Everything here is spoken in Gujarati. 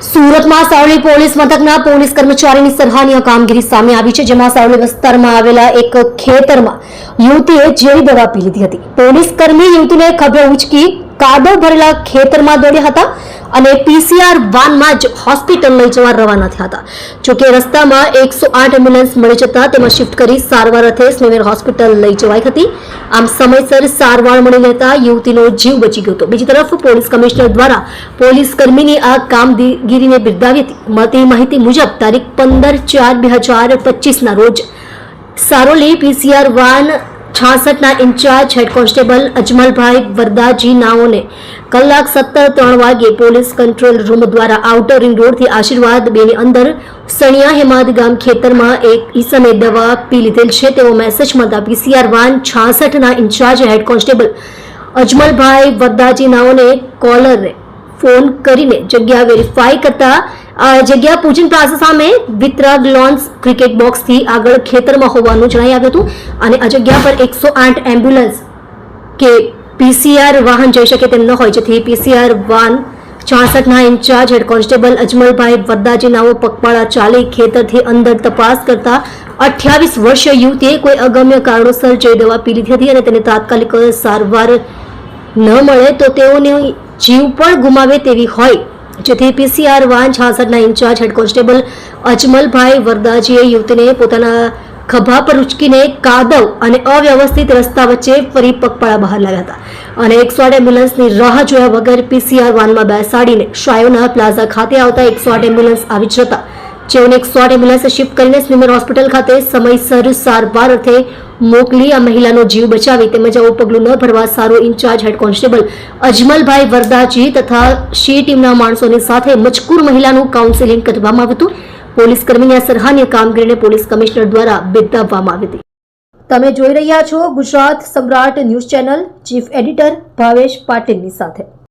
સુરતમાં સાવલી પોલીસ મથકના પોલીસ કર્મચારીની સરાહનીય કામગીરી સામે આવી છે, જેમાં સાવલી વિસ્તારમાં આવેલા એક ખેતરમાં યુવતીએ ઝેરી દવા પી લીધી હતી. પોલીસ કર્મી યુવતીને ખભે ઉંચકી કાદવ ભરેલા ખેતરમાં દોડ્યા હતા અને પીસીઆર વાનમાં જ હોસ્પિટલ લઈ જવા રવાના થયા હતા. જોકે રસ્તામાં 108 એમ્બ્યુલન્સ મળી જતા તેમાં શિફ્ટ કરી સારવાર અર્થે સ્નેહર હોસ્પિટલ લઈ જવાઈ હતી. આમ સમયસર સારવાર મળી લેતા યુવતીનો જીવ બચી ગયો હતો. બીજી તરફ પોલીસ કમિશનર દ્વારા પોલીસ કર્મીની આ કામગીરીને બિરદાવી હતી. મળતી માહિતી મુજબ તારીખ 15/4/2025 ના રોજ સારોલી પીસીઆર વાન 66 ના in-charge head constable Ajmalbhai Vardaji નાઓને કલાક 17:03 વાગે પોલીસ કંટ્રોલ રૂમ દ્વારા આઉટર રિંગ રોડથી આશીર્વાદ 2 ની અંદર સણિયા હેમાદ ગામ ખેતરમાં એક ઈસમે દવા પી લીધેલ છે તેવો મેસેજ મળતા પીસીઆર વાન 66 ના in-charge head constable Ajmalbhai Vardaji નાઓને કોલરને ફોન કરીને જગ્યા વેરીફાઈ કરતા આ જગ્યા પૂજન પ્લાઝા સામે વિતરાગ લોન્સ ક્રિકેટ બોક્સથી આગળ ખેતરમાં હોવાનું જણાઈ આવ્યું હતું અને આ જગ્યા પર 108 એમ્બ્યુલન્સ કે પીસીઆર વાહન જઈ શકે તેમ ન હોય, જેથી પીસીઆર વાન 66 ના in-charge head constable Ajmalbhai Vardaji નાઓ પગપાળા ચાલી ખેતરથી અંદર તપાસ કરતા 28 વર્ષીય યુવતીએ કોઈ અગમ્ય કારણોસર જે દવા પી લીધી હતી અને તેને તાત્કાલિક સારવાર ન મળે તો તેઓને જીવ પણ ગુમાવે તેવી હોય, જેથી પીસીઆર વાન 66 ના ઇન્ચાર્જ હેડ કોન્સ્ટેબલ અજમલભાઈ વરદાજીએ યુવતીને પોતાના ખભા પર ઉચકીને કાદવ અને અવ્યવસ્થિત રસ્તા વચ્ચે ફરી પગપાળા બહાર લાવ્યા હતા અને 108 એમ્બ્યુલન્સની રાહ જોયા વગર પીસીઆર વાનમાં બેસાડીને શાયોના પ્લાઝા ખાતે આવતા 108 એમ્બ્યુલન્સ આવી જતા જેઓને 108 એમ્બ્યુલન્સ શિફ્ટ કરીને સ્નેહર હોસ્પિટલ ખાતે સમયસર સારવાર અર્થે મોકલી આ મહિલાનો જીવ બચાવી તેમજ આવું પગલું ન ભરવા સારો in charge head constable Ajmalbhai Vardaji તથા શી ટીમના માણસોની સાથે મજકૂર મહિલાનું કાઉન્સેલિંગ કરવામાં આવ્યું હતું. પોલીસ કર્મીની આ સરાહનીય કામગીરીને પોલીસ કમિશનર દ્વારા બિરદાવવામાં આવી હતી. તમે જોઈ રહ્યા છો ગુજરાત સમ્રાટ news channel, chief editor Bhavesh પાટીલની સાથે.